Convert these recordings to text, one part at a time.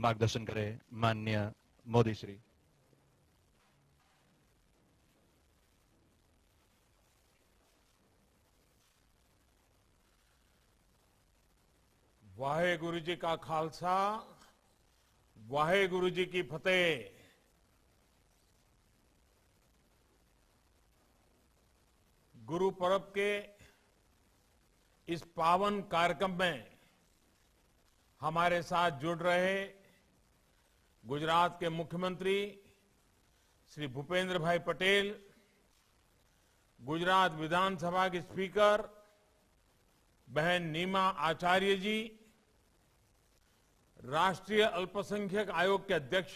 मार्गदर्शन करे माननीय मोदी श्री। वाहेगुरु जी का खालसा, वाहेगुरु जी की फतेह। गुरु पर्व के इस पावन कार्यक्रम में हमारे साथ जुड़ रहे गुजरात के मुख्यमंत्री श्री भूपेंद्र भाई पटेल, गुजरात विधानसभा के स्पीकर बहन नीमा आचार्य जी, राष्ट्रीय अल्पसंख्यक आयोग के अध्यक्ष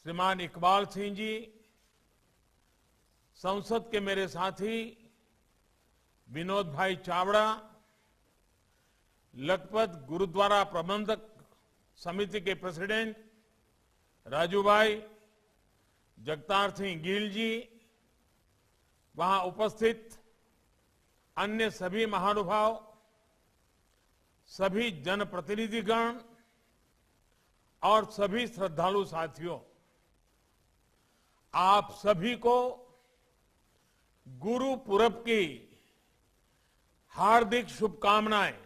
श्रीमान इकबाल सिंह जी, संसद के मेरे साथी विनोद भाई चावड़ा, लखपत गुरुद्वारा प्रबंधक समिति के प्रेसिडेंट राजू भाई, जगतार सिंह गिल जी, वहां उपस्थित अन्य सभी महानुभाव, सभी जनप्रतिनिधिगण और सभी श्रद्धालु साथियों, आप सभी को गुरु पुरब की हार्दिक शुभकामनाएं।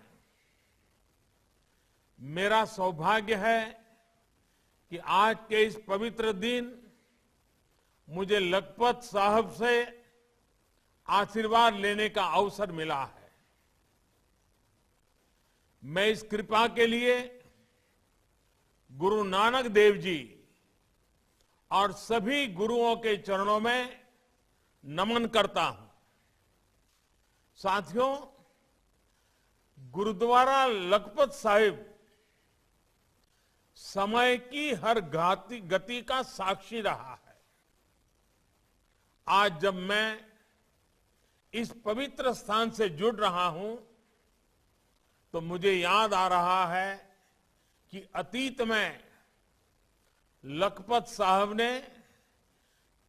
मेरा सौभाग्य है कि आज के इस पवित्र दिन मुझे लखपत साहब से आशीर्वाद लेने का अवसर मिला है। मैं इस कृपा के लिए गुरु नानक देव जी और सभी गुरुओं के चरणों में नमन करता हूं। साथियों, गुरुद्वारा लखपत साहिब समय की हर गति का साक्षी रहा है। आज जब मैं इस पवित्र स्थान से जुड़ रहा हूं तो मुझे याद आ रहा है कि अतीत में लखपत साहब ने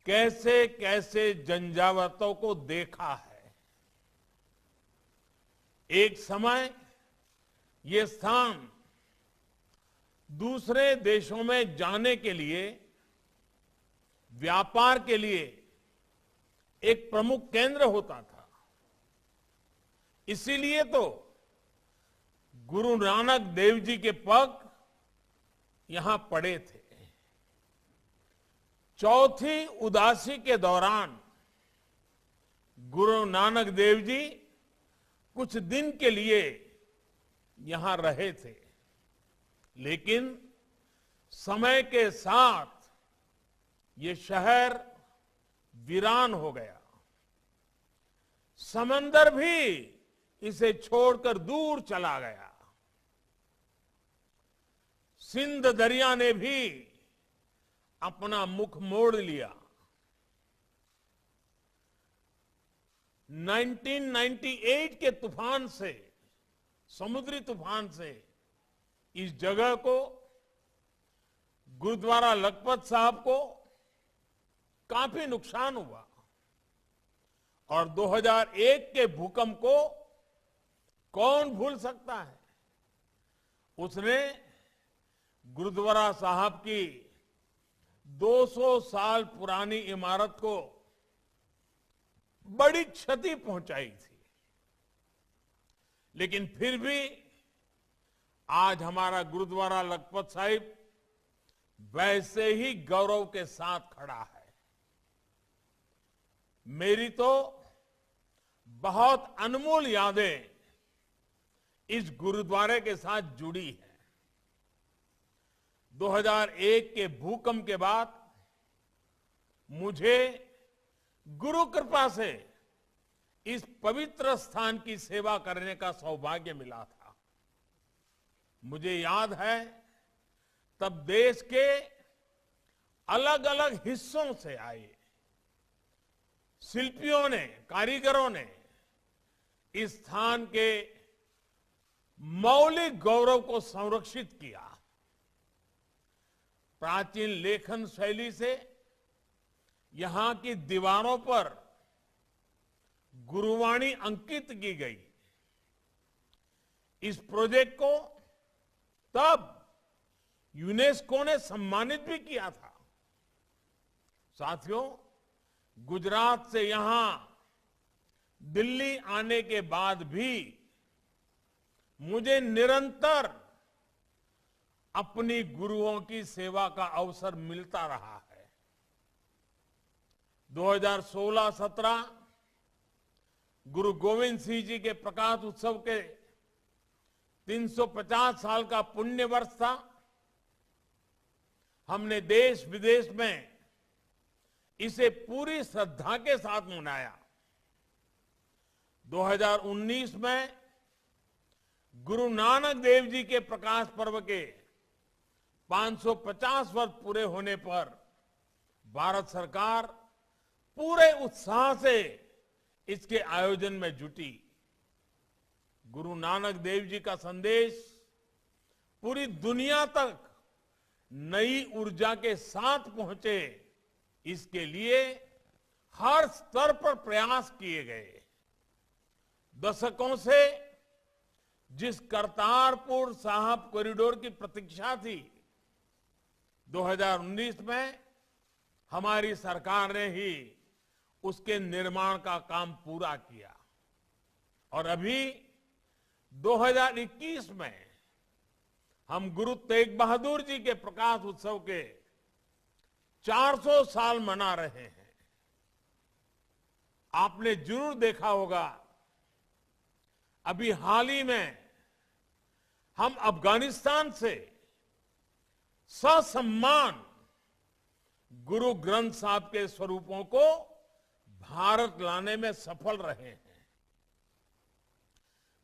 कैसे कैसे झंझावातों को देखा है। एक समय ये स्थान दूसरे देशों में जाने के लिए, व्यापार के लिए एक प्रमुख केंद्र होता था। इसीलिए तो गुरु नानक देव जी के पग यहां पड़े थे। चौथी उदासी के दौरान गुरु नानक देव जी कुछ दिन के लिए यहां रहे थे, लेकिन समय के साथ ये शहर वीरान हो गया। समंदर भी इसे छोड़कर दूर चला गया। सिंध दरिया ने भी अपना मुख मोड़ लिया। 1998 के तूफान से, समुद्री तूफान से इस जगह को, गुरुद्वारा लखपत साहब को काफी नुकसान हुआ और 2001 के भूकंप को कौन भूल सकता है। उसने गुरुद्वारा साहब की 200 साल पुरानी इमारत को बड़ी क्षति पहुंचाई थी, लेकिन फिर भी आज हमारा गुरुद्वारा लखपत साहिब वैसे ही गौरव के साथ खड़ा है। मेरी तो बहुत अनमोल यादें इस गुरुद्वारे के साथ जुड़ी है। 2001 के भूकंप के बाद मुझे गुरु कृपा से इस पवित्र स्थान की सेवा करने का सौभाग्य मिला था। मुझे याद है तब देश के अलग अलग हिस्सों से आए शिल्पियों ने, कारीगरों ने इस स्थान के मौलिक गौरव को संरक्षित किया। प्राचीन लेखन शैली से यहां की दीवारों पर गुरुवाणी अंकित की गई। इस प्रोजेक्ट को तब यूनेस्को ने सम्मानित भी किया था। साथियों, गुजरात से यहां दिल्ली आने के बाद भी मुझे निरंतर अपनी गुरुओं की सेवा का अवसर मिलता रहा है। 2016-17 गुरु गोविंद सिंह जी के प्रकाश उत्सव के 350 साल का पुण्य वर्ष था। हमने देश विदेश में इसे पूरी श्रद्धा के साथ मनाया। 2019 में गुरु नानक देव जी के प्रकाश पर्व के 550 वर्ष पूरे होने पर भारत सरकार पूरे उत्साह से इसके आयोजन में जुटी। गुरु नानक देव जी का संदेश पूरी दुनिया तक नई ऊर्जा के साथ पहुंचे, इसके लिए हर स्तर पर प्रयास किए गए। दशकों से जिस करतारपुर साहिब कॉरिडोर की प्रतीक्षा थी, 2019 में हमारी सरकार ने ही उसके निर्माण का काम पूरा किया और अभी 2021 में हम गुरु तेग बहादुर जी के प्रकाश उत्सव के 400 साल मना रहे हैं। आपने जरूर देखा होगा, अभी हाल ही में हम अफगानिस्तान से ससम्मान गुरु ग्रंथ साहब के स्वरूपों को भारत लाने में सफल रहे हैं।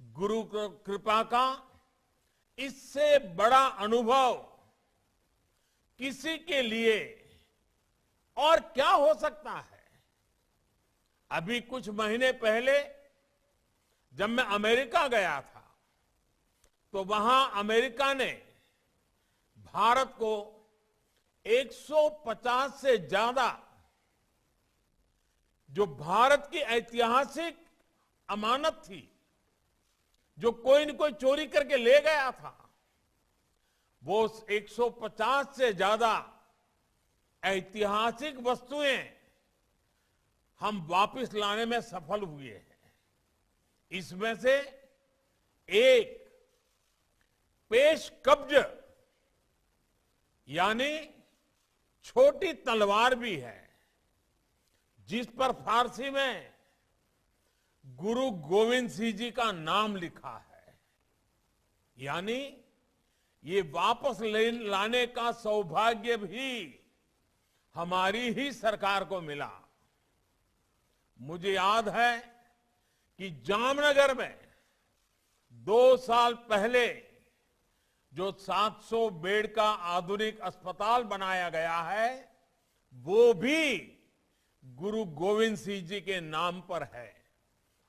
गुरु कृपा का इससे बड़ा अनुभव किसी के लिए और क्या हो सकता है। अभी कुछ महीने पहले जब मैं अमेरिका गया था, तो वहां अमेरिका ने भारत को 150 से ज्यादा जो भारत की ऐतिहासिक अमानत थी, जो कोई न कोई चोरी करके ले गया था, वो 150 से ज्यादा ऐतिहासिक वस्तुएं हम वापस लाने में सफल हुए हैं। इसमें से एक पेश कब्ज यानी छोटी तलवार भी है, जिस पर फारसी में गुरु गोविंद सिंह जी का नाम लिखा है। यानी ये वापस लाने का सौभाग्य भी हमारी ही सरकार को मिला। मुझे याद है कि जामनगर में 2 साल पहले जो 700 बेड का आधुनिक अस्पताल बनाया गया है, वो भी गुरु गोविंद सिंह जी के नाम पर है।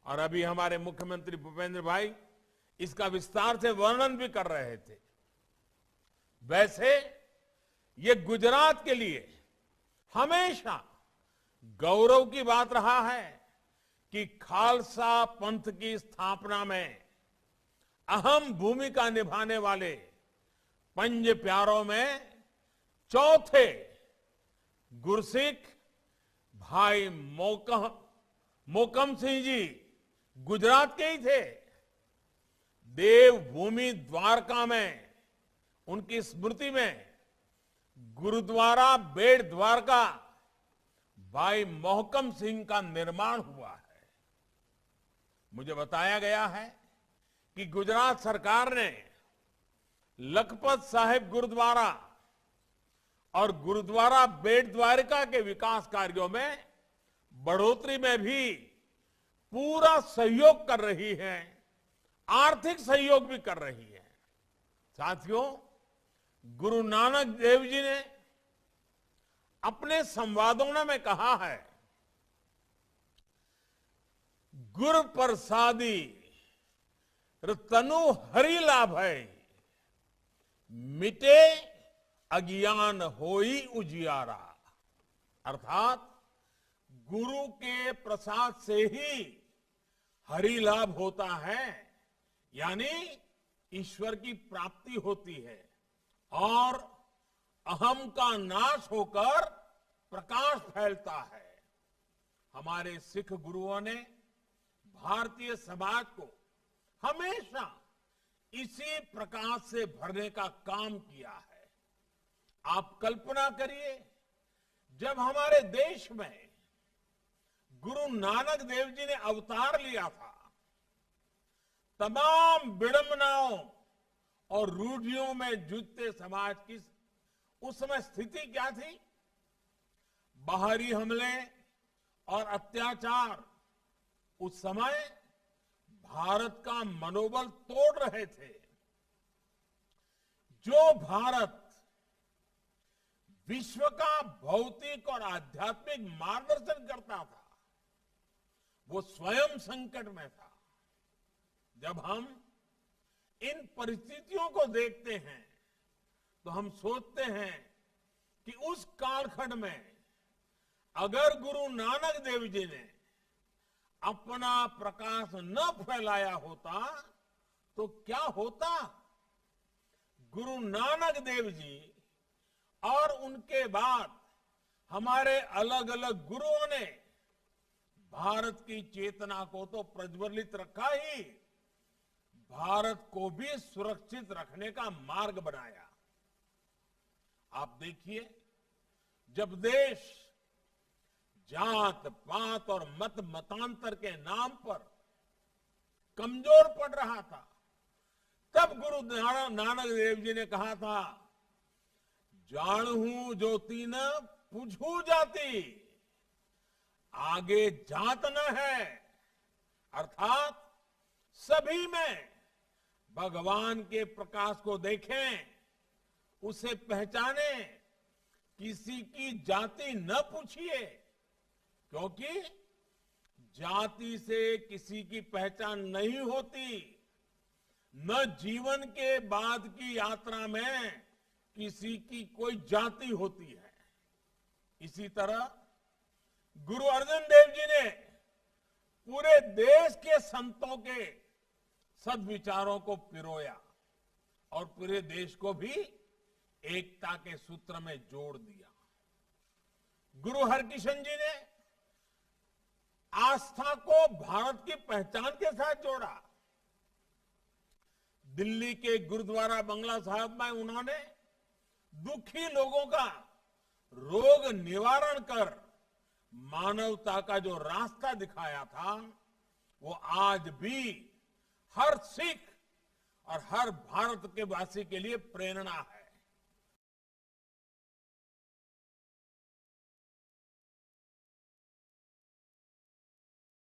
और अभी हमारे मुख्यमंत्री भूपेंद्र भाई इसका विस्तार से वर्णन भी कर रहे थे। वैसे ये गुजरात के लिए हमेशा गौरव की बात रहा है कि खालसा पंथ की स्थापना में अहम भूमिका निभाने वाले पंज प्यारों में चौथे गुरसिख भाई मोकम सिंह जी गुजरात के ही थे। देवभूमि द्वारका में उनकी स्मृति में गुरुद्वारा बेट द्वारका भाई मोहकम सिंह का निर्माण हुआ है। मुझे बताया गया है कि गुजरात सरकार ने लखपत साहिब गुरुद्वारा और गुरुद्वारा बेट द्वारका के विकास कार्यों में बढ़ोतरी में भी पूरा सहयोग कर रही है, आर्थिक सहयोग भी कर रही है। साथियों, गुरु नानक देव जी ने अपने संवादों में कहा है, गुर प्रसादी तनु हरि लाभ है, मिटे अज्ञान होई उजियारा। अर्थात गुरु के प्रसाद से ही हरि लाभ होता है, यानी ईश्वर की प्राप्ति होती है और अहम का नाश होकर प्रकाश फैलता है। हमारे सिख गुरुओं ने भारतीय समाज को हमेशा इसी प्रकाश से भरने का काम किया है। आप कल्पना करिए, जब हमारे देश में गुरु नानक देव जी ने अवतार लिया था, तमाम विडंबनाओं और रूढ़ियों में जूझते समाज की उस समय स्थिति क्या थी? बाहरी हमले और अत्याचार उस समय भारत का मनोबल तोड़ रहे थे। जो भारत विश्व का भौतिक और आध्यात्मिक मार्गदर्शन करता था, वो स्वयं संकट में था। जब हम इन परिस्थितियों को देखते हैं तो हम सोचते हैं कि उस कालखंड में अगर गुरु नानक देव जी ने अपना प्रकाश न फैलाया होता तो क्या होता? गुरु नानक देव जी और उनके बाद हमारे अलग अलग गुरुओं ने भारत की चेतना को तो प्रज्वलित रखा ही, भारत को भी सुरक्षित रखने का मार्ग बनाया। आप देखिए, जब देश जात पात और मत मतांतर के नाम पर कमजोर पड़ रहा था, तब गुरु नानक देव जी ने कहा था, जानहू ज्योति न पूछू जाति, आगे जात न है। अर्थात सभी में भगवान के प्रकाश को देखें, उसे पहचाने, किसी की जाति न पूछिए, क्योंकि जाति से किसी की पहचान नहीं होती। न जीवन के बाद की यात्रा में किसी की कोई जाति होती है। इसी तरह गुरु अर्जन देव जी ने पूरे देश के संतों के सद्विचारों को पिरोया और पूरे देश को भी एकता के सूत्र में जोड़ दिया। गुरु हरकिशन जी ने आस्था को भारत की पहचान के साथ जोड़ा। दिल्ली के गुरुद्वारा बंगला साहब में उन्होंने दुखी लोगों का रोग निवारण कर मानवता का जो रास्ता दिखाया था, वो आज भी हर सिख और हर भारत के वासी के लिए प्रेरणा है।